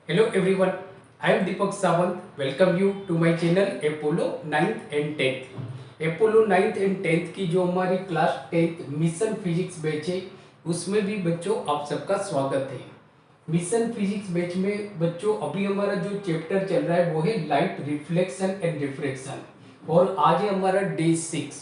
Hello everyone, I am Deepak Sawant. Welcome you to my channel Apollo 9th and 10th। Apollo 9th and 10th की जो हमारी class 10th mission physics batch है उसमें भी बच्चों आप सबका स्वागत है। मिशन फिजिक्स बैच में बच्चों अभी हमारा जो चैप्टर चल रहा है वो है लाइट रिफ्लेक्शन एंड रिफ्रैक्शन और आज है हमारा डे 6।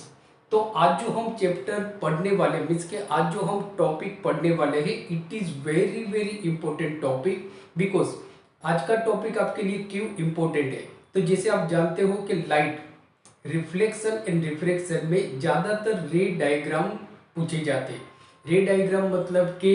तो आज जो हम चैप्टर पढ़ने वाले मीन्स के आज जो हम टॉपिक पढ़ने वाले हैं it is very very important topic because आज का टॉपिक आपके लिए क्यों इंपॉर्टेंट है। तो जैसे आप जानते हो कि लाइट रिफ्लेक्शन एंड रिफ्रैक्शन में ज़्यादातर रे डायग्राम पूछे जाते हैं। रे डायग्राम मतलब कि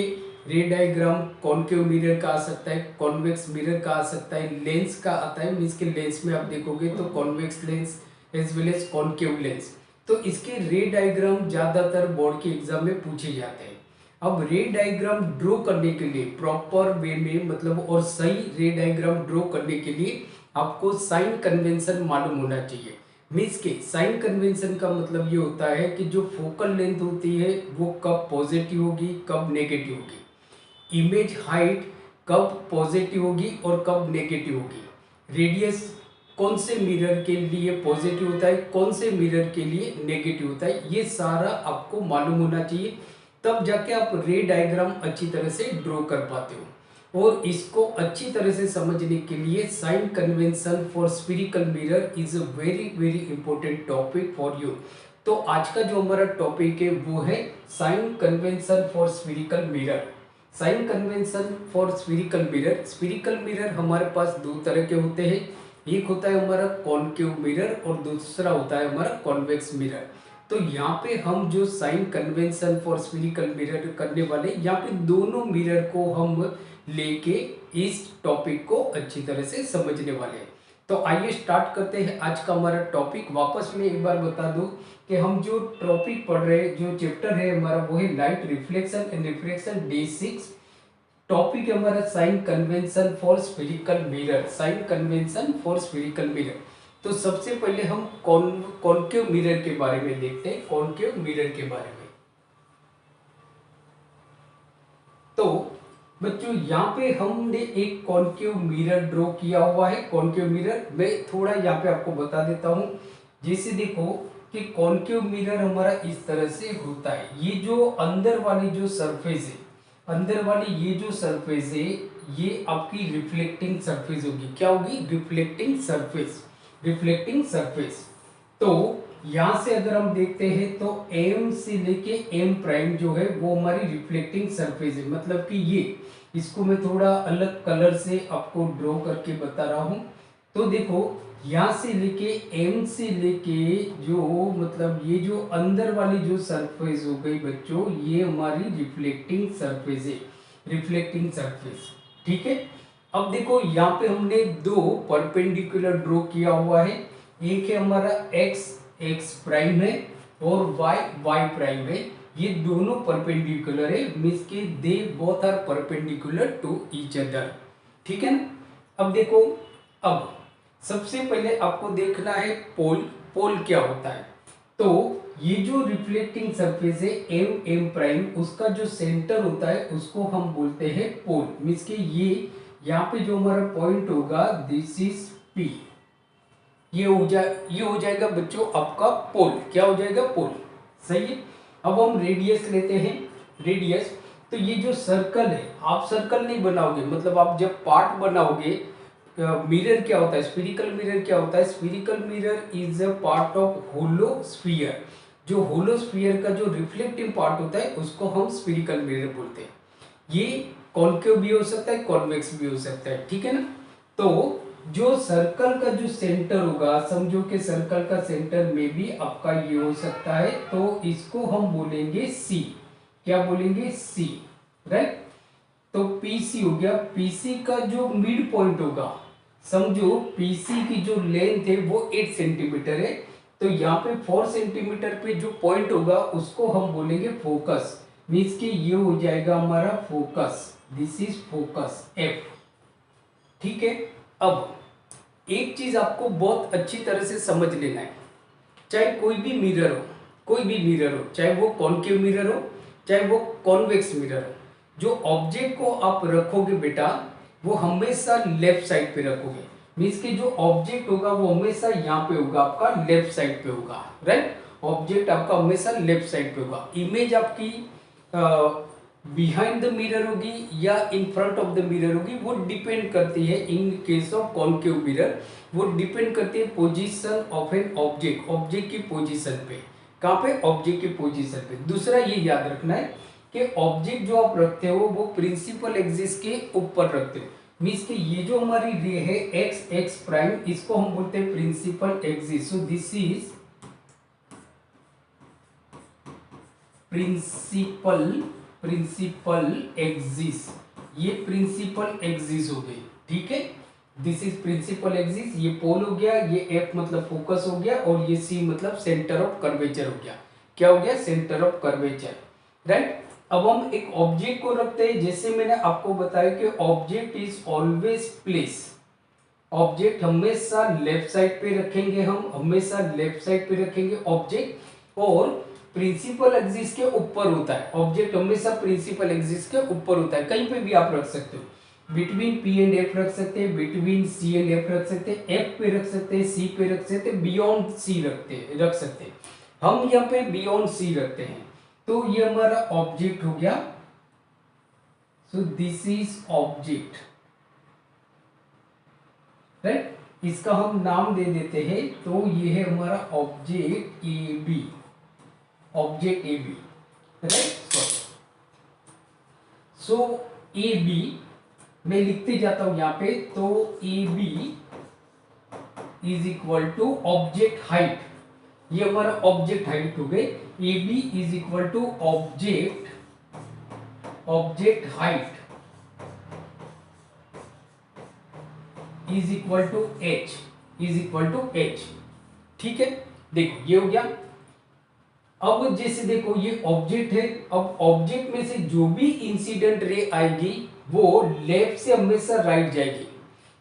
रे डायग्राम कॉनकेव मिरर का आ सकता है, कॉन्वेक्स मिरर का आ सकता है, लेंस का आता है मीन्स के लेंस में आप देखोगे तो convex lens as well as concave lens. तो इसके रे डायग्राम ज़्यादातर बोर्ड के एग्जाम में पूछे जाते हैं। अब रे डायग्राम ड्रॉ करने के लिए प्रॉपर वे में मतलब और सही रे डायग्राम ड्रॉ करने के लिए आपको साइन कन्वेंशन मालूम होना चाहिए। मीन्स के साइन कन्वेंशन का मतलब ये होता है कि जो फोकल लेंथ होती है वो कब पॉजिटिव होगी कब नेगेटिव होगी, इमेज हाइट कब पॉजिटिव होगी और कब नेगेटिव होगी, रेडियस कौन से मिरर के लिए पॉजिटिव होता है कौन से मिरर के लिए नेगेटिव होता है, ये सारा आपको मालूम होना चाहिए। तब जाके आप रे डायग्राम अच्छी तरह से ड्रॉ कर पाते हो। और इसको अच्छी तरह से समझने के लिए sign convention for spherical mirror is a very very important topic for you. तो आज का जो हमारा टॉपिक है वो है sign convention for spherical mirror. Sign convention for spherical mirror, spherical mirror हमारे पास दो तरह के होते हैं, एक होता है हमारा कॉनकेव मिरर और दूसरा होता है हमारा कॉन्वेक्स मिरर। तो यहाँ पे हम जो sign convention for spherical mirror करने वाले यहाँ पे दोनों मिरर को हम लेके इस टॉपिक को अच्छी तरह से समझने वाले हैं। तो आइए स्टार्ट करते हैं आज का हमारा टॉपिक। वापस में एक बार बता दूं कि हम जो टॉपिक पढ़ रहे हैं जो चैप्टर है हमारा वो है light reflection and refraction day 6। Topic है हमारा sign convention for spherical mirror, sign convention for spherical mirror. तो सबसे पहले हम कॉनकेव मिरर के बारे में देखते हैं, कॉनकेव मिरर के बारे में। तो बच्चों यहाँ पे हमने एक कॉनकेव मिरर ड्रॉ किया हुआ है। कॉनकेव मिरर मैं थोड़ा यहाँ पे आपको बता देता हूँ। जैसे देखो कि कॉनकेव मिरर हमारा इस तरह से होता है। ये जो अंदर वाली जो सरफेस है, अंदर वाली ये जो सरफेस है ये आपकी रिफ्लेक्टिंग सरफेस होगी। क्या होगी? Reflecting surface, reflecting surface. तो यहां से अगर हम देखते हैं तो एम से लेके एम प्राइम जो है वो हमारी रिफ्लेक्टिंग सरफेस है। मतलब कि ये इसको मैं थोड़ा अलग कलर से आपको ड्रॉ करके बता रहा हूं। तो देखो यहाँ से लेके एम से लेके जो मतलब ये जो अंदर वाली जो सरफेस हो गई बच्चों ये हमारी रिफ्लेक्टिंग सरफेस है, रिफ्लेक्टिंग सरफेस। ठीक है। अब देखो यहाँ पे हमने दो परपेंडिकुलर ड्रॉ किया हुआ है। एक है हमारा एक्स, एक्स प्राइम है और वाई, वाई प्राइम है। ये दोनों परपेंडिकुलर है मींस के they both are perpendicular to each other. ठीक है ना। अब देखो, अब सबसे पहले आपको देखना है पोल। पोल क्या होता है? तो ये जो रिफ्लेक्टिंग सरफेस है एम एम प्राइम उसका जो सेंटर होता है उसको हम बोलते हैं पोल। मींस के ये यहाँ पे जो हमारा पॉइंट होगा दिस इज पी। ये हो जाएगा बच्चों आपका पोल। क्या हो जाएगा? पोल। सही है। अब हम रेडियस लेते हैं। रेडियस तो ये जो सर्कल है आप सर्कल नहीं बनाओगे, मतलब आप जब पार्ट बनाओगे मिरर क्या होता है, स्फीरिकल मिरर क्या होता है? Spherical mirror is a part of hollow sphere. जो होलो स्फीयर का जो रिफ्लेक्टिव पार्ट होता है उसको हम स्फीरिकल मिरर बोलते हैं। ये कॉनकेव भी हो सकता है, कॉन्वेक्स भी हो सकता है। ठीक है ना। तो जो सर्कल का जो सेंटर होगा, समझो कि सर्कल का सेंटर में भी आपका ये हो सकता है, तो इसको हम बोलेंगे सी। क्या बोलेंगे? सी। राइट। तो पीसी हो गया। पीसी का जो मिड पॉइंट होगा, समझो पीसी की जो लेंथ है वो 8 सेंटीमीटर है, तो यहाँ पे 4 सेंटीमीटर पे जो पॉइंट होगा उसको हम बोलेंगे फोकस। मीन्स कि ये हो जाएगा हमारा focus. This is focus F. ठीक है। अब एक चीज आपको बहुत अच्छी तरह से समझ लेना है। चाहे कोई भी मिरर हो, कोई भी मिरर हो, चाहे वो कॉनकेव मिरर हो चाहे वो कॉन्वेक्स मिरर हो, जो ऑब्जेक्ट को आप रखोगे बेटा वो हमेशा लेफ्ट साइड पे रखोगे। मीन्स कि जो ऑब्जेक्ट होगा वो हमेशा यहाँ पे होगा, आपका लेफ्ट साइड पे होगा, राइट। ऑब्जेक्ट आपका हमेशा लेफ्ट साइड पे होगा। इमेज आपकी बिहाइंड द मिरर होगी या इन फ्रंट ऑफ द मिरर होगी, वो डिपेंड करती है। In case of concave mirror वो डिपेंड करती है position of an object, object की पोजीशन पे। कहाँ पे? ऑब्जेक्ट की पोजीशन पे। दूसरा ये याद रखना है कि ऑब्जेक्ट जो आप रखते हो वो प्रिंसिपल एक्सिस के ऊपर रखते हो। मीन्स कि ये जो हमारी रे है एक्स एक्स प्राइम, इसको हम बोलते हैं principal axis. So this is principal axis. ये प्रिंसिपल एक्सिस हो गई, ठीक है। This is principal axis. ये पोल हो गया, ये एफ मतलब फोकस हो गया, और ये सी मतलब सेंटर ऑफ कर्वेचर हो गया। क्या हो गया? Centre of curvature, right. अब हम एक ऑब्जेक्ट को रखते हैं, जैसे मैंने आपको बताया कि object is always place. Object हमेशा लेफ्ट साइड पे रखेंगे, हम हमेशा लेफ्ट साइड पे रखेंगे ऑब्जेक्ट, और प्रिंसिपल एक्सिस के ऊपर होता है। ऑब्जेक्ट हमेशा प्रिंसिपल एक्सिस के ऊपर होता है। कहीं पे भी आप रख सकते हो, बिटवीन पी एंड एफ रख सकते हैं, बिटवीन सी एंड एफ रख सकते हैं, एफ पे रख सकते हैं, सी पे रख सकते हैं, बियॉन्ड सी रख सकते हैं। हम यहाँ पे बियॉन्ड सी रखते हैं। तो ये हमारा ऑब्जेक्ट हो गया। सो दिस इज ऑब्जेक्ट, राइट। इसका हम नाम दे देते हैं। तो ये है हमारा object A B, object A B, right. So A B मैं लिखते जाता हूं यहां पे। तो A B is equal to object height. ये हमारा ऑब्जेक्ट हाइट हो गई। A B is equal to object height is equal to H, ठीक है। देखो ये हो गया। अब जैसे देखो ये ऑब्जेक्ट है, अब ऑब्जेक्ट में से जो भी इंसिडेंट रे आएगी वो लेफ्ट से हमेशा राइट जाएगी।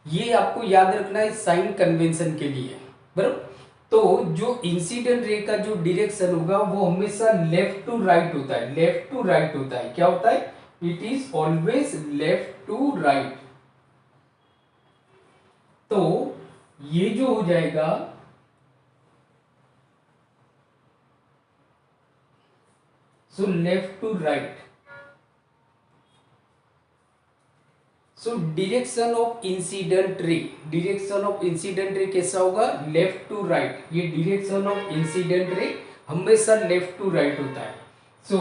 ये आपको याद रखना है साइन कन्वेंशन के लिए, बराबर। तो जो इंसिडेंट रे का जो डायरेक्शन होगा वो हमेशा लेफ्ट टू राइट होता है, लेफ्ट टू राइट होता है। क्या होता है? It is always left to right. तो ये जो हो जाएगा, so left to right. So direction of incident ray कैसा होगा? Left to right. ये डायरेक्शन ऑफ इंसिडेंट रे हमेशा लेफ्ट टू राइट होता है। So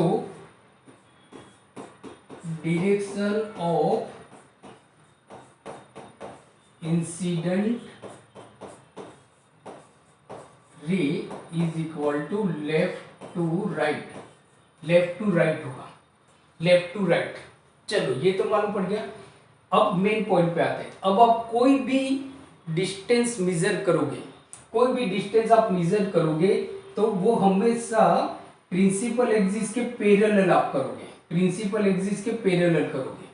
direction of incident ray is equal to left to right. Left to right होगा, left to right. चलो ये तो मालूम पड़ गया। अब मेन पॉइंट पे आते हैं। अब आप कोई भी डिस्टेंस मेजर करोगे, कोई भी डिस्टेंस आप मेजर करोगे तो वो हमेशा प्रिंसिपल एक्सिस के पैरेलल आप करोगे, प्रिंसिपल एक्सिस के पैरेलल करोगे,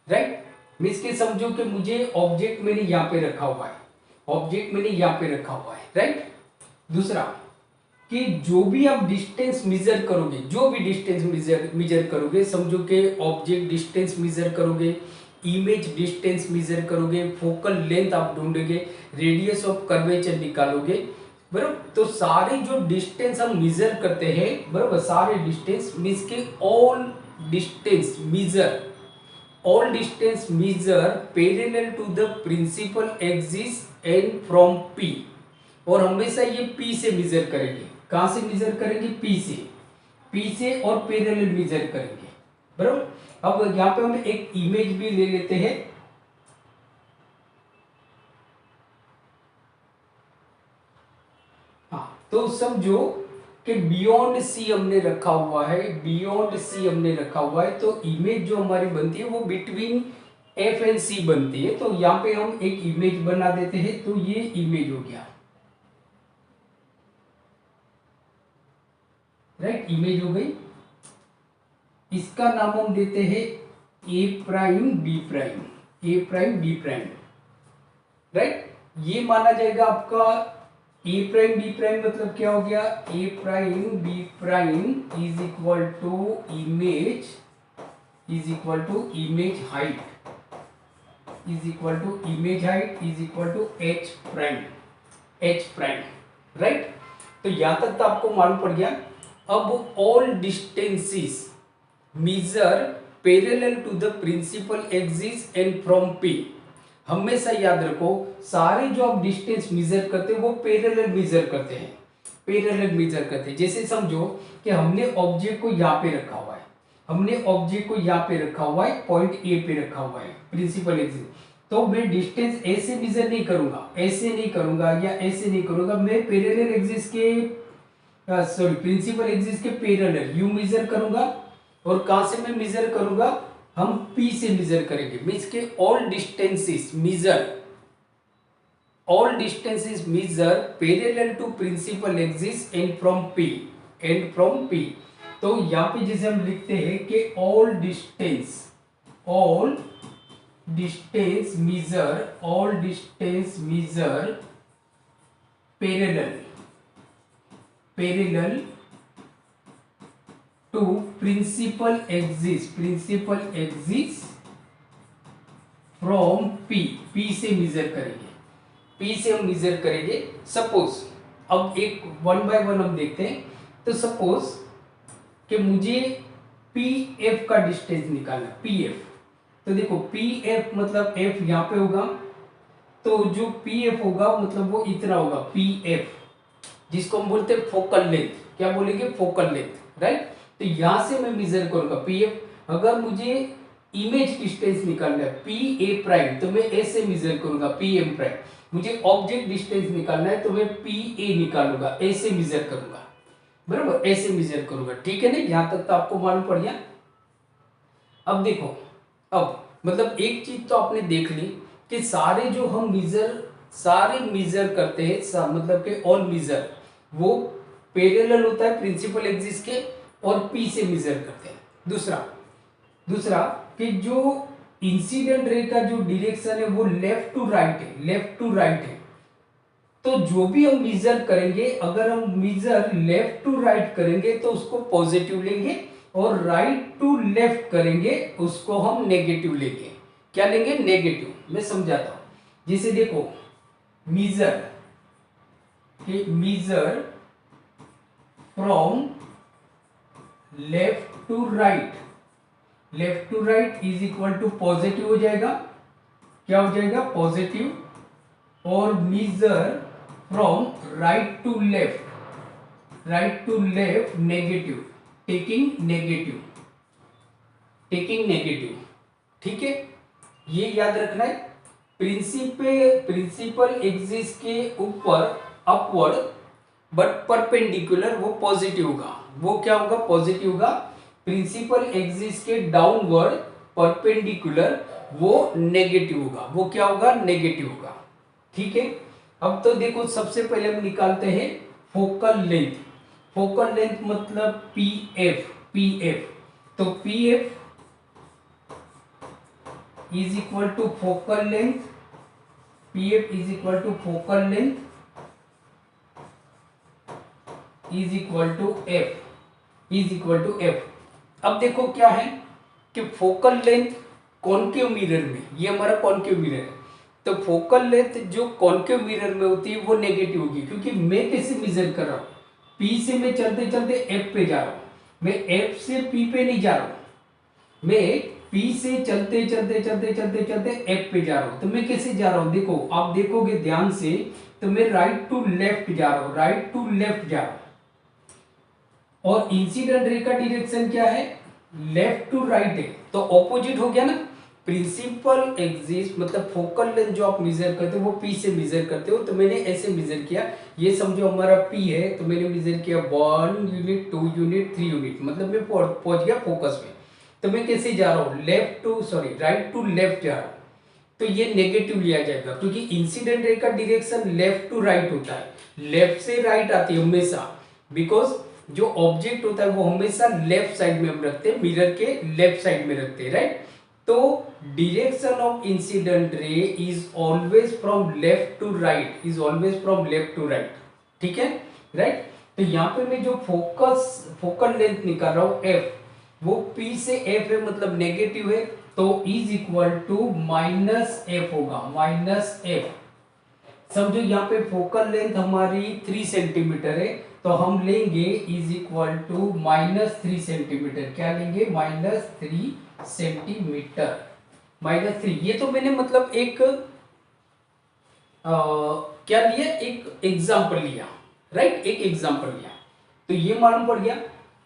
राइट। मींस के समझो कि मुझे ऑब्जेक्ट मैंने यहाँ पे रखा हुआ है, ऑब्जेक्ट मैंने यहाँ पे रखा हुआ है, राइट। दूसरा कि जो भी आप डिस्टेंस मेजर करोगे, जो भी डिस्टेंस मेजर करोगे, समझो कि ऑब्जेक्ट डिस्टेंस मेजर करोगे, इमेज डिस्टेंस मेजर करोगे, फोकल लेंथ आप ढूंढोगे, रेडियस ऑफ कर्वेचर निकालोगे, बराबर। तो सारे जो डिस्टेंस हम मेजर करते हैं, बराबर, सारे डिस्टेंस मींस के all distance measure parallel to the principal axis and from P. और हमेशा ये पी से मेजर करेंगे। कहां से मेजर करेंगे? पी से और पैरेलल मेजर करेंगे, बराबर। अब यहां पे हम एक इमेज भी ले लेते हैं। हाँ, तो समझो कि बियॉन्ड सी हमने रखा हुआ है, तो इमेज जो हमारी बनती है वो बिटवीन एफ एंड सी बनती है। तो यहां पे हम एक इमेज बना देते हैं। तो ये इमेज हो गया, राइट, इमेज हो गई। इसका नाम हम देते हैं ए प्राइम बी प्राइम, राइट। ये माना जाएगा आपका ए प्राइम बी प्राइम, मतलब क्या हो गया? A prime B prime is equal to image height, is equal to image height is equal to H prime, H prime, right. तो यहां तक तो आपको मालूम पड़ गया। अब all distances measure parallel to the principal axis and from P. हमेशा याद रखो सारे जो आप डिस्टेंस मेजर करते हैं वो पैरेलल मेजर करते हैं, पैरेलल मेजर करते हैं। जैसे समझो कि हमने ऑब्जेक्ट को यहाँ पे रखा हुआ है, हमने ऑब्जेक्ट को यहाँ पे रखा हुआ है, पॉइंट ए पे रखा हुआ है प्रिंसिपल एक्सिस, तो मैं डिस्टेंस ऐसे मेजर नहीं करूंगा, ऐसे नहीं करूंगा या ऐसे नहीं करूंगा, मैं पैरेलल एक्सिस के सॉरी प्रिंसिपल एक्सिस के पैरेलल यूं मेजर करूंगा। और कहां से मैं मेजर करूंगा, हम P से मेजर करेंगे, मींस के all distances measure, all distances measure parallel to principal axis and from P, and from P। तो यहां पे जैसे हम लिखते हैं कि all distance measure parallel to principal axis from P से मेजर करेंगे, P से हम मेजर करेंगे। सपोज अब एक वन बाय वन हम देखते हैं। तो सपोज कि मुझे PF का डिस्टेंस निकालना, PF। तो देखो PF मतलब F यहाँ पे होगा, तो जो PF होगा मतलब वो इतना होगा PF, जिसको हम बोलते हैं फोकल लेंथ। क्या बोलेंगे, फोकल लेंथ, राइट। तो यहां से मैं मेजर करूंगा PF। अगर मुझे इमेज डिस्टेंस निकालना है PA प्राइम, तो मैं ऐसे मेजर करूंगा PM प्राइम। मुझे ऑब्जेक्ट डिस्टेंस निकालना है तो मैं PA निकालूंगा, ऐसे मेजर करूंगा, बराबर, ऐसे मेजर करूंगा, ठीक है ना। यहां तक तो आपको मालूम पड़ गया। अब देखो, अब मतलब एक चीज तो आपने देख ली कि सारे जो हम मेजर करते हैं, मतलब कि ऑल मेजर वो पैरेलल होता है प्रिंसिपल एक्सिस के और P से मेजर करते हैं। दूसरा कि जो इंसिडेंट रे का जो डायरेक्शन है वो लेफ्ट टू राइट है। तो जो भी हम मेजर करेंगे, अगर हम मेजर लेफ्ट टू राइट करेंगे तो उसको पॉजिटिव लेंगे, और राइट टू लेफ्ट करेंगे उसको हम नेगेटिव लेंगे। क्या लेंगे, नेगेटिव। मैं समझाता हूं। जैसे देखो measure from left to right is equal to positive हो जाएगा। क्या हो जाएगा, पॉजिटिव। और measure from right to left negative, taking negative, ठीक है। ये याद रखना है। प्रिंसिपल एक्सिस के ऊपर अपवर्ड बट परपेंडिकुलर वो पॉजिटिव होगा। वो क्या होगा, पॉजिटिव होगा। प्रिंसिपल एक्सिस के डाउनवर्ड परपेंडिकुलर वो नेगेटिव होगा। वो क्या होगा, नेगेटिव होगा, ठीक है। अब तो देखो सबसे पहले हम निकालते हैं फोकल लेंथ मतलब PF। तो PF is equal to focal length, PF is equal to focal length is equal to F। अब देखो क्या है कि फोकल लेंथ कॉन्केव मिरर में, ये हमारा कॉन्केव मिरर है, तो फोकल लेंथ जो कॉन्केव मिरर में होती है वो नेगेटिव होगी, क्योंकि मैं कैसे मेजर कर रहा हूं, P से मैं चलते चलते F पे जा रहा हूं, मैं F से P पे नहीं जा रहा हूं, मैं P से चलते F पे जा रहा हूं। तो मैं कैसे जा रहा हूं, देखो आप देखोगे ध्यान से, तो मैं राइट टू लेफ्ट जा रहा हूं, और इंसिडेंट रे का डायरेक्शन क्या है, लेफ्ट टू राइट है, तो ऑपोजिट हो गया ना। प्रिंसिपल एक्सिस मतलब फोकल लेंथ जो आप मेजर करते हो वो P से मेजर करते हो। तो मैंने ऐसे मेजर किया, ये समझो हमारा P है, तो मैंने मेजर किया 1 यूनिट 2 यूनिट 3 यूनिट, मतलब मैं पहुंच गया फोकस में। तो मैं कैसे जा रहा हूँ, राइट टू लेफ्ट जा रहा हूँ, तो ये नेगेटिव लिया जाएगा, क्योंकि इंसिडेंट रे का डायरेक्शन लेफ्ट टू राइट होता है, लेफ्ट से राइट आती है हमेशा, बिकॉज जो ऑब्जेक्ट होता है वो हमेशा लेफ्ट साइड में हम रखते हैं, मिरर के लेफ्ट साइड में रखते हैं, राइट। तो direction of incident ray is always from left to right, ठीक है, राइट। तो यहाँ पे मैं जो फोकल लेंथ निकाल रहा हूँ F, वो P से F है मतलब नेगेटिव है, तो is equal to minus F होगा, माइनस एफ। समझो यहाँ पे फोकल लेंथ हमारी 3 सेंटीमीटर है, तो हम लेंगे इज इक्वल टू -3 सेंटीमीटर। क्या लेंगे? -3 सेंटीमीटर, -3। ये तो मैंने मतलब एक क्या लिया, एक एग्जाम्पल लिया, राइट, एक एग्जाम्पल लिया, तो ये मालूम पड़ गया।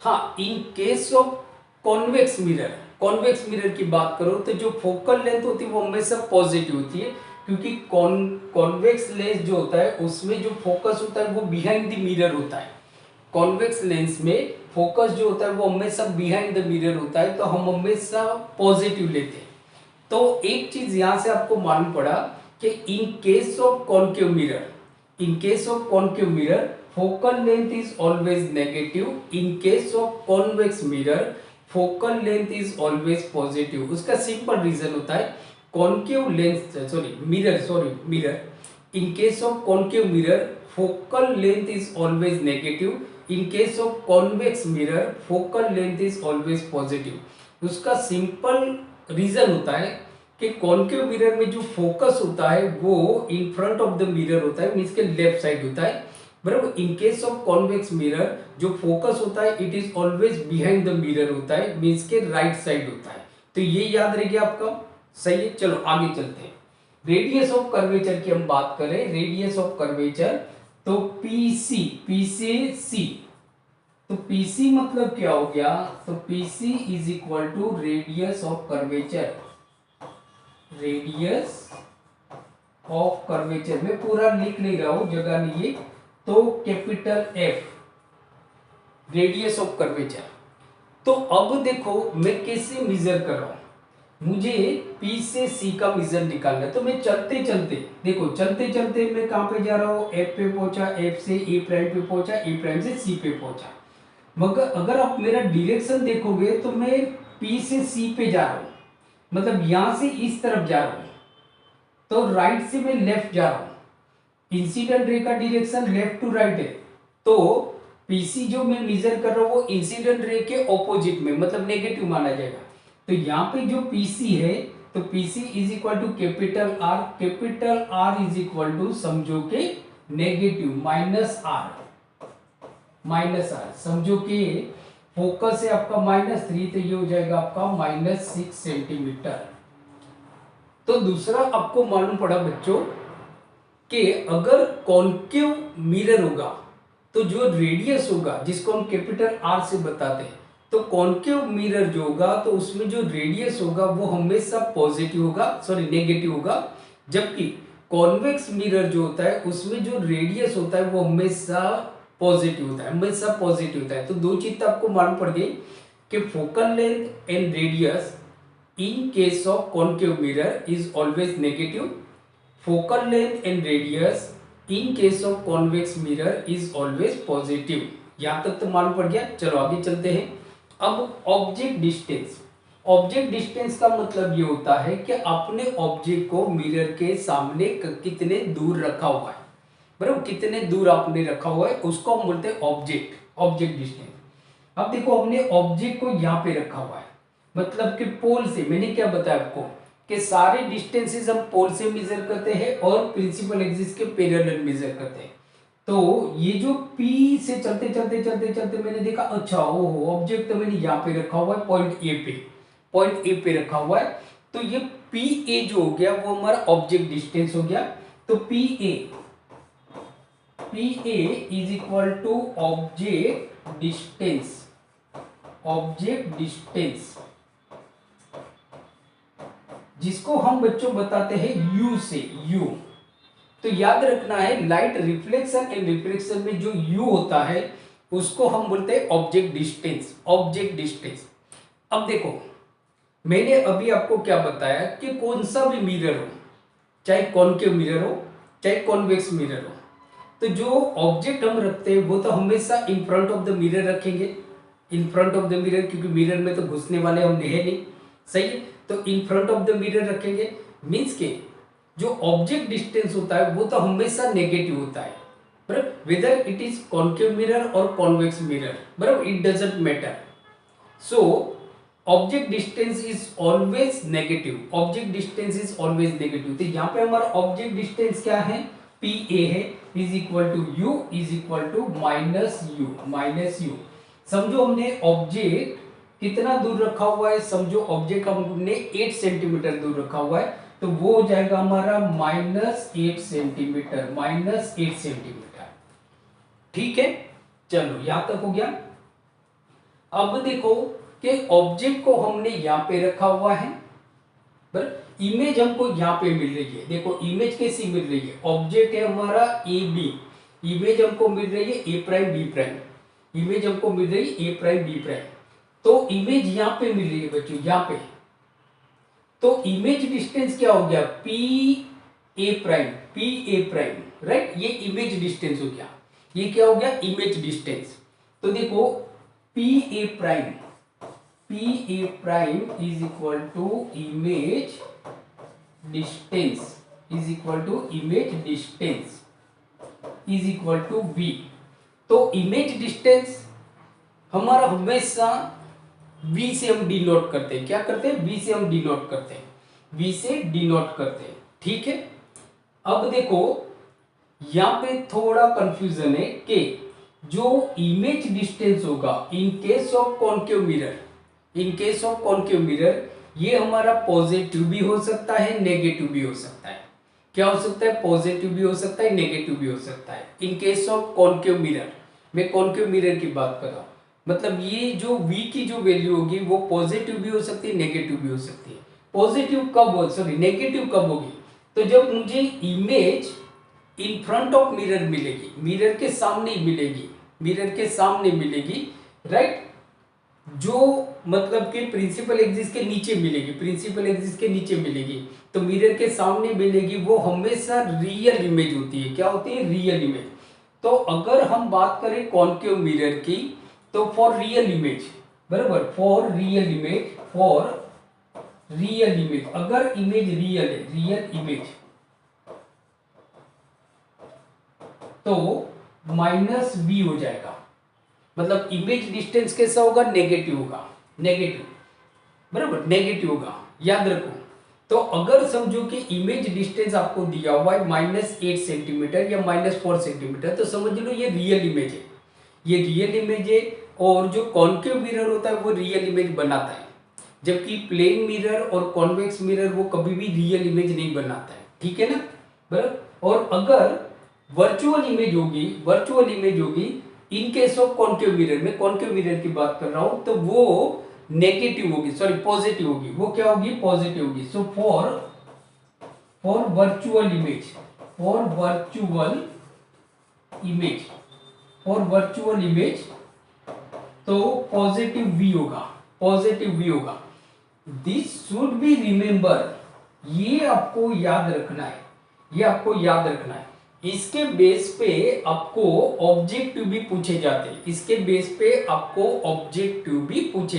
हाँ, in case of convex mirror, convex mirror की बात करो तो जो फोकल लेंथ होती है वो हमेशा पॉजिटिव होती है, क्योंकि कॉन्वेक्स लेंस जो होता है उसमें जो फोकस होता है वो बिहाइंड द मिरर होता है। कॉन्वेक्स लेंस में फोकस जो होता है वो हमेशा बिहाइंड द मिरर होता है, तो हम हमेशा पॉजिटिव लेते हैं। तो एक चीज यहां से आपको मालूम पड़ा कि in case of concave mirror, in case of concave mirror focal length is always negative, in case of convex mirror focal length is always positive. उसका सिंपल रीजन होता है concave lens mirror, in case of concave mirror focal length is always negative, in case of convex mirror focal length is always positive. उसका simple reason होता है कि concave mirror में जो focus होता है वो इन फ्रंट ऑफ द मिरर होता है, मींस के लेफ्ट साइड होता है, बराबर। In case of convex mirror जो फोकस होता है it is always behind the mirror होता है, मींस के राइट साइड होता है। तो ये याद रह गया आपका, सही है। चलो आगे चलते हैं। रेडियस ऑफ कर्वेचर की हम बात करें, रेडियस ऑफ कर्वेचर, तो पीसी, पी से सी, तो पीसी मतलब क्या हो गया? तो PC is equal to radius of curvature, radius of curvature. मैं पूरा लिख नहीं रहा हूं, जगह नहीं है, तो capital F, radius of curvature. तो अब देखो मैं कैसे मेजर कर रहा हूं, मुझे P से C का मेजर निकालना है। तो मैं चलते चलते, देखो चलते चलते मैं कहां पे जा रहा हूं, F पे पहुंचा, F से E प्राइम पे पहुंचा, E प्राइम से C पे पहुंचा। मगर अगर आप मेरा डायरेक्शन देखोगे तो मैं P से C पे जा रहा हूं, मतलब यहां से इस तरफ जा रहा हूं, तो राइट से मैं लेफ्ट जा रहा हूं। इंसिडेंट रे का डायरेक्शन लेफ्ट टू राइट है, तो पीसी जो मैं मेजर कर रहा हूं वो इंसिडेंट रे के ऑपोजिट में, मतलब नेगेटिव माना जाएगा। तो यहाँ पे जो पीसी है, तो PC is equal to capital R, capital R is equal to समझो के negative minus R, minus R. समझो कि फोकस है आपका -3, तो ये हो जाएगा आपका -6 सेंटीमीटर। तो दूसरा आपको मालूम पड़ा बच्चों कि अगर कॉन्केव मिरर होगा तो जो रेडियस होगा जिसको हम कैपिटल आर से बताते हैं, तो कॉन्केव मिरर जो होगा तो उसमें जो रेडियस होगा वो हमेशा पॉजिटिव होगा, सॉरी नेगेटिव होगा। जबकि कॉन्वेक्स मिरर जो होता है उसमें जो रेडियस होता है वो हमेशा पॉजिटिव होता है, हमेशा पॉजिटिव होता है। तो दो चीज तो आपको मालूम पड़ गई कि focal length and radius in case of concave mirror is always negative, focal length and radius in case of convex mirror is always positive। यहां तक तो मालूम पड़ गया। चलो आगे चलते हैं। अब ऑब्जेक्ट डिस्टेंस, ऑब्जेक्ट डिस्टेंस का मतलब ये होता है कि अपने ऑब्जेक्ट को मिरर के सामने कितने दूर रखा हुआ है, बराबर, कितने दूर आपने रखा हुआ है उसको हम बोलते हैं ऑब्जेक्ट, ऑब्जेक्ट डिस्टेंस। अब देखो हमने ऑब्जेक्ट को यहाँ पे रखा हुआ है, मतलब कि पोल से, मैंने क्या बताया आपको कि सारे डिस्टेंसेस हम पोल से मेजर करते हैं और प्रिंसिपल एक्सिस के पैरेलल मेजर करते हैं। तो ये जो P से चलते चलते चलते चलते मैंने देखा, अच्छा ओहो ऑब्जेक्ट तो मैंने यहाँ पे रखा हुआ है पॉइंट ए पे, पॉइंट ए पे रखा हुआ है, तो ये पी ए जो हो गया वो हमारा ऑब्जेक्ट डिस्टेंस हो गया। तो P A is equal to object distance, object distance जिसको हम बच्चों बताते हैं U से, U। तो याद रखना है लाइट रिफ्लेक्शन एंड रिफ्लेक्शन में जो U होता है उसको हम बोलते हैं ऑब्जेक्ट डिस्टेंस, ऑब्जेक्ट डिस्टेंस। अब देखो मैंने अभी आपको क्या बताया कि कौन सा भी मिरर हो, चाहे कॉन्केव मिरर हो चाहे कॉन्वेक्स मिरर हो, तो जो ऑब्जेक्ट हम रखते हैं वो तो हमेशा in front of the mirror रखेंगे, in front of the mirror, क्योंकि मिरर में तो घुसने वाले हम है नहीं, सही है। तो इन फ्रंट ऑफ द मिरर रखेंगे, मीन्स के जो ऑब्जेक्ट डिस्टेंस होता है वो तो हमेशा नेगेटिव होता है, बराबर, whether it is concave mirror और कॉन्वेक्स मिरर, बराबर, it doesn't matter. So object distance is always negative, object distance is always negative. तो यहाँ पे हमारा ऑब्जेक्ट डिस्टेंस क्या है, पी ए है, is equal to U is equal to minus U. समझो हमने ऑब्जेक्ट कितना दूर रखा हुआ है, समझो ऑब्जेक्ट हमने 8 सेंटीमीटर दूर रखा हुआ है, तो वो हो जाएगा हमारा -8 सेंटीमीटर, -8 सेंटीमीटर। ठीक है, चलो यहां तक हो गया। अब देखो कि ऑब्जेक्ट को हमने यहां पे रखा हुआ है, पर इमेज हमको यहां पे मिल रही है। देखो इमेज कैसी मिल रही है, ऑब्जेक्ट है हमारा ए बी, इमेज हमको मिल रही है ए प्राइम बी प्राइम, इमेज हमको मिल रही है ए प्राइम बी प्राइम। तो इमेज यहां पे मिल रही है बच्चों, यहां पे। तो इमेज डिस्टेंस क्या हो गया, पी ए प्राइम, राइट। ये इमेज डिस्टेंस हो गया, ये क्या हो गया, इमेज डिस्टेंस। तो देखो P A prime is equal to image distance, is equal to image distance is equal to V. तो इमेज डिस्टेंस हमारा हमेशा v से हम डिनोट करते हैं, क्या करते हैं, v से हम डिनोट करते हैं, v से डिनोट करते हैं। ठीक है, अब देखो यहां पे थोड़ा कंफ्यूजन है कि जो इमेज डिस्टेंस होगा in case of concave mirror, in case of concave mirror, ये हमारा पॉजिटिव भी हो सकता है, नेगेटिव भी हो सकता है। क्या हो सकता है, पॉजिटिव भी हो सकता है, नेगेटिव भी हो सकता है। In case of concave mirror, मैं कॉन्केव मिरर की बात कर रहा हूं, मतलब ये जो v की जो वैल्यू होगी वो पॉजिटिव भी हो सकती है, नेगेटिव भी हो सकती है। पॉजिटिव कब हो, सॉरी नेगेटिव कब होगी, तो जब मुझे image in front of mirror मिलेगी, मिरर के सामने मिलेगी, मिरर के सामने मिलेगी, राइट। जो मतलब कि प्रिंसिपल एक्सिस के नीचे मिलेगी, प्रिंसिपल एक्सिस के नीचे मिलेगी, तो मिरर के सामने मिलेगी, वो हमेशा रियल इमेज होती है। क्या होती है, रियल इमेज। तो अगर हम बात करें कॉन्केव मिरर की, तो फॉर रियल इमेज, बराबर, फॉर रियल इमेज, अगर इमेज रियल है, रियल इमेज, तो -v हो जाएगा। मतलब इमेज डिस्टेंस कैसा होगा, नेगेटिव होगा, नेगेटिव, बराबर, नेगेटिव होगा, याद रखो। तो अगर समझो कि इमेज डिस्टेंस आपको दिया हुआ है -8 सेंटीमीटर या -4 सेंटीमीटर, तो समझ लो ये रियल इमेज है, ये रियल इमेज है। और जो कॉन्केव मिरर होता है वो रियल इमेज बनाता है, जबकि प्लेन मिरर और कॉन्वेक्स मिरर वो कभी भी रियल इमेज नहीं बनाता है। ठीक है ना, बराबर। और अगर वर्चुअल इमेज होगी in case of concave mirror, में कॉन्केव मिरर की बात कर रहा हूं, तो वो नेगेटिव होगी, सॉरी पॉजिटिव होगी। वो क्या होगी, पॉजिटिव होगी। सो फॉर वर्चुअल इमेज तो पॉजिटिव v होगा, दिस शुड बी रिमेंबर, ये आपको याद रखना है, इसके बेस पे आपको ऑब्जेक्टिव भी पूछे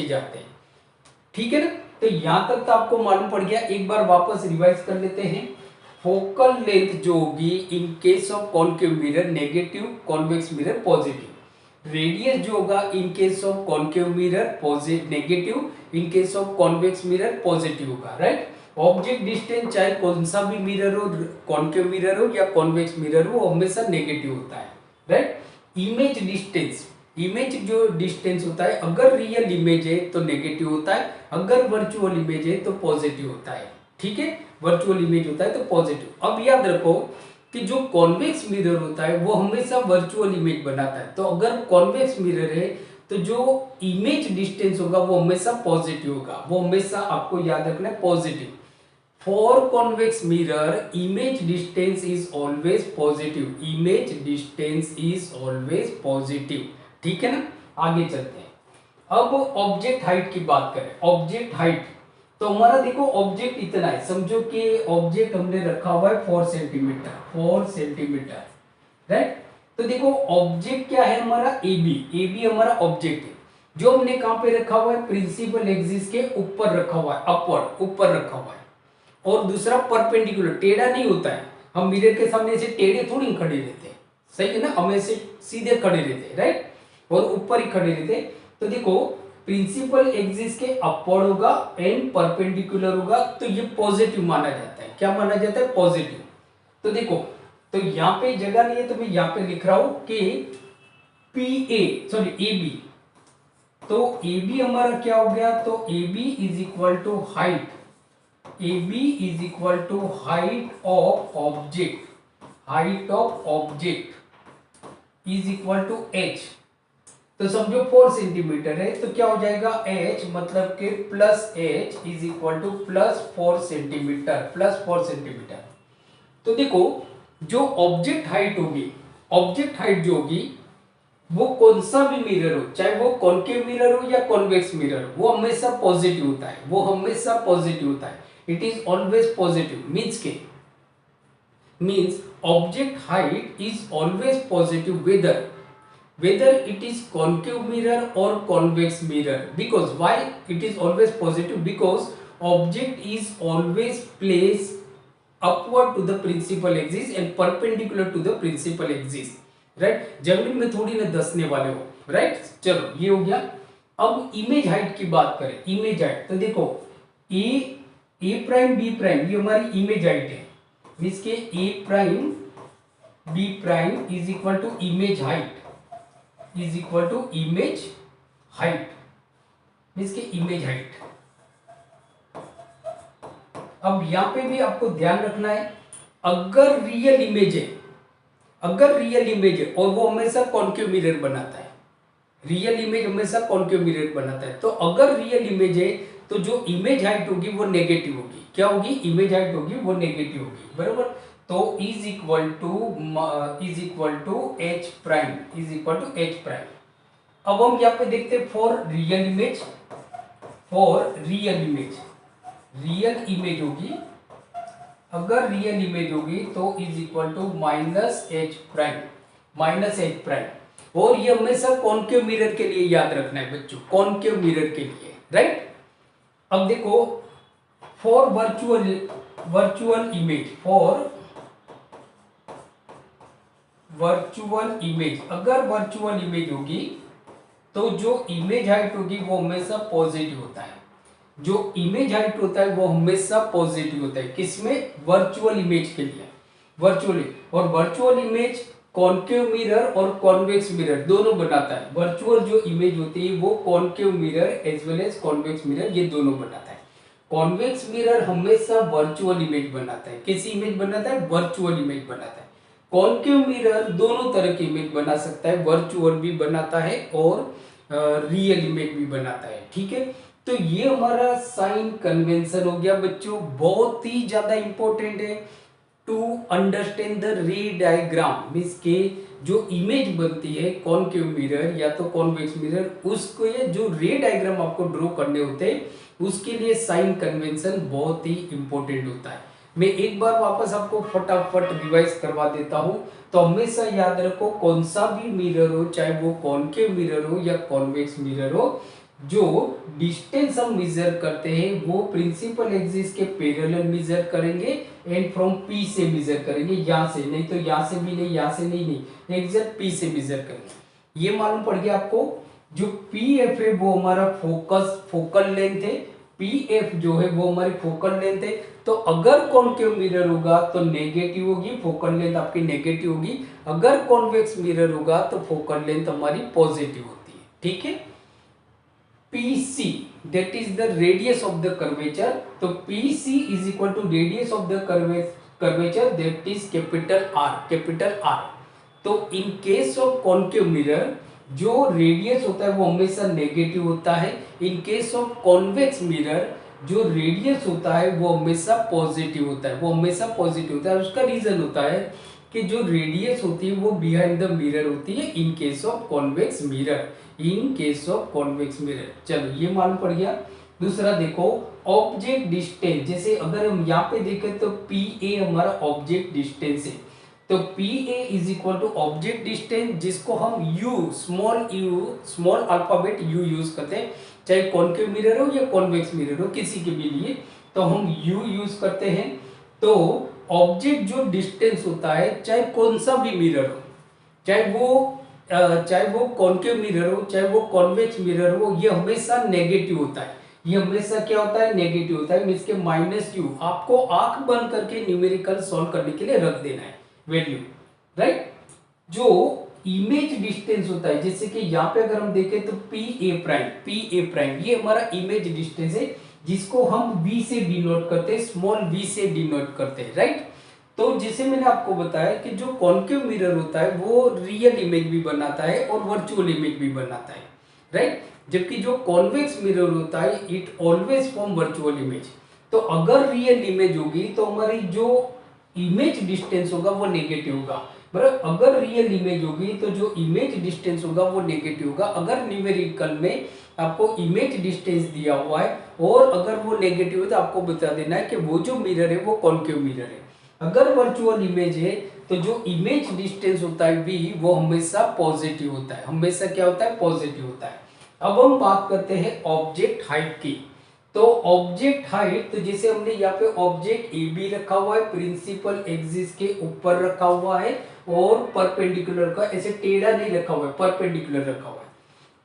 जाते हैं, ठीक है ना। तो यहां तक तो आपको मालूम पड़ गया। एक बार वापस रिवाइज कर लेते हैं। फोकल लेंथ जो होगी in case of concave mirror negative, convex mirror positive. Radius जो होगा in case of concave mirror negative, in case of convex mirror positive होगा, राइट। ऑब्जेक्ट डिस्टेंस चाहे कौन सा भी मिरर हो, कॉन्केव मिरर हो या कॉन्वेक्स मिरर हो, हमेशा नेगेटिव होता है, राइट। इमेज जो डिस्टेंस होता है, अगर रियल इमेज है तो नेगेटिव होता है, अगर वर्चुअल इमेज है तो पॉजिटिव होता है। ठीक है, वर्चुअल इमेज होता है तो पॉजिटिव। अब याद रखो कि जो कॉन्वेक्स मिरर होता है वो हमेशा वर्चुअल इमेज बनाता है। तो अगर कॉन्वेक्स मिरर है तो जो इमेज डिस्टेंस होगा वो हमेशा पॉजिटिव होगा, वो हमेशा आपको याद रखना है positive. For convex mirror, image distance is always positive, ठीक है ना। आगे चलते हैं। अब ऑब्जेक्ट हाइट की बात करें। ऑब्जेक्ट हाइट तो हमारा देखो ऑब्जेक्ट इतना है, समझो कि ऑब्जेक्ट हमने रखा हुआ है 4 सेंटीमीटर, राइट। तो देखो ऑब्जेक्ट क्या है हमारा, ए बी हमारा ऑब्जेक्ट है, जो हमने कहां पे रखा हुआ है, प्रिंसिपल एक्सिस के ऊपर रखा हुआ है, अपवर्ड ऊपर रखा हुआ है। और दूसरा परपेंडिकुलर, टेढ़ा नहीं होता है। हम मिरर के सामने ऐसे टेढ़े थोड़ी खड़े रहते हैं, सही है ना, हम ऐसे सीधे खड़े रहते हैं, राइट, और ऊपर ही खड़े रहते हैं। तो देखो प्रिंसिपल एक्सिस के अपवर्ड होगा एंड परपेंडिकुलर होगा तो ये पॉजिटिव माना जाता है। क्या माना जाता है? पॉजिटिव। तो देखो, तो यहाँ पे जगह नहीं है तो मैं यहाँ पे लिख रहा हूं कि ए बी, तो ए बी हमारा क्या हो गया? तो A B is equal to height, A B is equal to height of object, height of object is equal to H. तो समझो 4 सेंटीमीटर है तो क्या हो जाएगा? h मतलब कि plus H is equal two plus 4 centimetre, plus 4 centimetre. तो देखो, जो ऑब्जेक्ट हाइट होगी, ऑब्जेक्ट हाइट जो होगी वो कौन सा भी मिरर हो, चाहे वो कॉन्केव मिरर हो या कॉन्वेक्स मिरर, वो हमेशा पॉजिटिव होता है, वो हमेशा पॉजिटिव होता है। It is always positive. Means object height is always positive whether it is concave mirror or convex mirror. Because why it is always positive? Because object is always placed upward to the principal axis and perpendicular to the principal axis. Right? जमीन में थोड़ी ना धंसने वाले हो। Right? चलो ये हो गया। अब इमेज हाइट की बात करें, इमेज हाइट, तो देखो ए प्राइम बी प्राइम ये हमारी इमेज हाइट है। इसके A prime B prime is equal to image height, is equal to image height, इसके इमेज हाइट। अब यहां पे भी आपको ध्यान रखना है, अगर रियल इमेज है, अगर रियल इमेज है और वो हमेशा कॉन्केव मिरर बनाता है, रियल इमेज हमेशा कॉन्केव मिरर बनाता है, तो अगर रियल इमेज है तो जो इमेज हाइट होगी वो नेगेटिव होगी। क्या होगी? इमेज हाइट होगी वो नेगेटिव होगी। बराबर? तो is equal to H prime, is equal to H prime. अब हम यहाँ पे देखते हैं for real image, for real image, real image होगी, अगर रियल इमेज होगी तो is equal to minus H prime, minus H prime. और ये हमेशा कॉन्केव मिरर के लिए याद रखना है बच्चों, कॉन्केव मिरर के लिए। राइट? अब देखो, for virtual image, for virtual image, अगर वर्चुअल इमेज होगी तो जो इमेज हाइट होगी वो हमेशा पॉजिटिव होता है, जो इमेज हाइट होता है वो हमेशा पॉजिटिव होता है। किसमें? वर्चुअल इमेज के लिए, वर्चुअली। और वर्चुअल इमेज कॉन्केव मिरर और कॉन्वेक्स मिरर दोनों बनाता है। वर्चुअल जो इमेज होती है वो concave mirror as well as convex mirror ये दोनों बनाता है। कॉन्वेक्स मिरर हमेशा वर्चुअल इमेज बनाता है। कैसी इमेज बनाता है? वर्चुअल इमेज बनाता है। कॉन्केव मिरर दोनों तरह की इमेज बना सकता है, वर्चुअल भी बनाता है और रियल इमेज भी बनाता है। ठीक है? तो ये हमारा साइन कन्वेंशन हो गया बच्चों, बहुत ही ज्यादा इंपॉर्टेंट है to understand the ray diagram. Means के जो इमेज बनती है कॉन्केव मिरर या तो कॉन्वेक्स मिरर, उसको ये जो रे डायग्राम आपको ड्रॉ करने होते हैं उसके लिए साइन कन्वेंशन बहुत ही इंपॉर्टेंट होता है। मैं एक बार वापस आपको फटाफट रिवाइज करवा देता हूं। तो हमेशा याद रखो, कौन सा भी मिरर हो, चाहे वो कॉन्केव मिरर हो या कॉन्वेक्स मिरर हो, जो डिस्टेंस हम मेजर करते हैं वो प्रिंसिपल एक्सिस के पैरेलल मेजर करेंगे एंड फ्रॉम पी से मेजर करेंगे, यहां से नहीं तो यहां से भी नहीं, यहां से नहीं एग्जैक्ट पी से मेजर करेंगे। ये मालूम पड़ गया आपको। जो पी एफ है वो हमारा फोकल लेंथ है, पी एफ जो है वो हमारी फोकल लेंथ है। तो अगर कॉन्केव मिरर होगा तो नेगेटिव होगी, फोकल लेंथ आपकी नेगेटिव होगी। अगर कॉन्वेक्स मिरर होगा तो फोकल लेंथ हमारी पॉजिटिव होती है। ठीक है? PC, that is the radius of the curvature. तो PC is equal to radius of the curvature, that is capital R, capital R. तो in case of concave mirror जो रेडियस होता है वो हमेशा नेगेटिव होता है। In case of convex mirror जो रेडियस होता है वो हमेशा पॉजिटिव होता है, वो हमेशा पॉजिटिव होता है। उसका रीजन होता है कि जो रेडियस होती है वो बिहाइंड द मिरर होती है in case of convex mirror, in case of convex mirror. चलो ये मालूम पड़ गया। दूसरा देखो, ऑब्जेक्ट डिस्टेंस। जैसे अगर हम यहाँ पे देखें तो पी ए हमारा ऑब्जेक्ट डिस्टेंस है, तो P A is equal to object distance, जिसको हम U small alphabet U use करते हैं, चाहे कॉन्केव मिरर हो या कॉन्वेक्स मिरर हो, किसी के भी लिए तो हम यू यूज करते हैं। तो ऑब्जेक्ट जो डिस्टेंस होता है, चाहे कौन सा भी मिरर हो, चाहे वो चाहे वो कॉनकेव मिरर हो चाहे वो कॉन्वेक्स मिरर हो, ये हमेशा नेगेटिव होता है। ये हमेशा क्या होता है, नेगेटिव होता है। मींस के -u आपको आंख बंद करके न्यूमेरिकल सॉल्व करने के लिए रख देना है वैल्यू, राइट। जो इमेज डिस्टेंस होता है, जैसे कि यहाँ पे अगर हम देखें तो पी ए प्राइम ये हमारा इमेज डिस्टेंस है, जिसको हम v से डिनोट करते हैं, स्मॉल v से डिनोट करते हैं, राइट। तो जैसे मैंने आपको बताया कि जो कॉनकेव मिरर होता है वो रियल इमेज भी बनाता है और वर्चुअल इमेज भी बनाता है, राइट। जबकि जो कॉन्वेक्स मिरर होता है it always form virtual image. तो अगर रियल इमेज होगी तो हमारी जो इमेज डिस्टेंस होगा वो नेगेटिव होगा, बराबर। अगर रियल इमेज होगी तो जो इमेज डिस्टेंस होगा वो नेगेटिव होगा। अगर न्यूमेरिकल में आपको इमेज डिस्टेंस दिया हुआ है और अगर वो नेगेटिव है तो आपको बता देना है कि वो जो मिरर है वो कॉनकेव मिरर है। अगर वर्चुअल इमेज है तो जो इमेज डिस्टेंस होता है v वो हमेशा पॉजिटिव होता है, हमेशा क्या होता है, पॉजिटिव होता है। अब हम बात करते हैं ऑब्जेक्ट हाइट की। तो ऑब्जेक्ट हाइट, तो जैसे हमने यहाँ पे ऑब्जेक्ट ए बी रखा हुआ है, प्रिंसिपल एक्सिस के ऊपर रखा हुआ है और परपेंडिकुलर का ऐसे टेढ़ा नहीं रखा हुआ है, परपेंडिकुलर रखा हुआ है।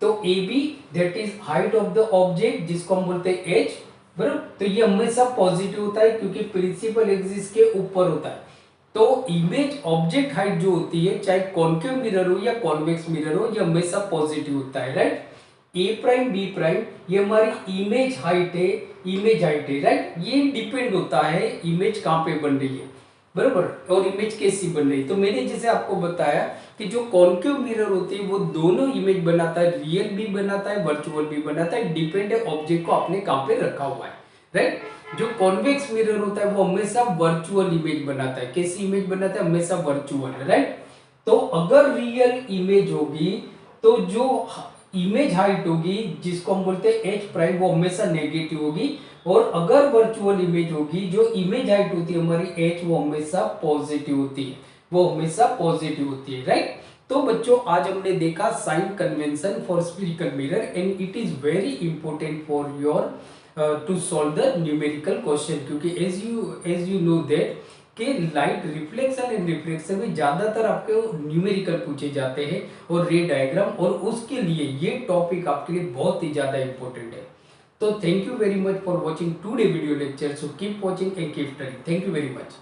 तो A B that is height of the object, जिसको हम बोलते हैं एच, बराबर। तो ये हमेशा पॉजिटिव होता है क्योंकि प्रिंसिपल एक्सिस के ऊपर होता है। तो इमेज ऑब्जेक्ट हाइट जो होती है, चाहे कॉनकेव मिरर हो या कॉन्वेक्स मिरर हो, ये हमेशा पॉजिटिव होता है, राइट। ए प्राइम बी प्राइम ये हमारी इमेज हाइट है, राइट। ये डिपेंड होता है इमेज कहाँ पे बन रही है, बराबर, और इमेज कैसी बन रही है। तो मैंने जैसे आपको बताया कि जो कॉनकेव मिरर होती है वो दोनों इमेज बनाता है, रियल भी बनाता है, वर्चुअल भी बनाता है, डिपेंड है ऑब्जेक्ट को आपने कहाँ पे रखा हुआ है, राइट। जो कॉन्वेक्स मिरर होता है वो हमेशा वर्चुअल इमेज बनाता है। कैसी इमेज बनाता है, हमेशा वर्चुअल, राइट। तो अगर रियल इमेज होगी तो जो इमेज हाइट होगी जिसको हम बोलते हैं एच प्राइम वो हमेशा नेगेटिव होगी, और अगर वर्चुअल इमेज होगी जो इमेज हाइट होती है हमारी एच वो हमेशा पॉजिटिव होती है, वो हमेशा पॉजिटिव होती है, राइट। तो बच्चों आज हमने देखा sign convention for spherical mirror and it is very important for your to solve the numerical question, क्योंकि एज यू नो दैट कि लाइट रिफ्लेक्शन एंड रिफ्लेक्शन में ज्यादातर आपके न्यूमेरिकल पूछे जाते हैं और रे डायग्राम, और उसके लिए ये टॉपिक आपके लिए बहुत ही ज्यादा इंपॉर्टेंट है। तो thank you very much for watching today video lecture. So keep watching and keep study. Thank you very much.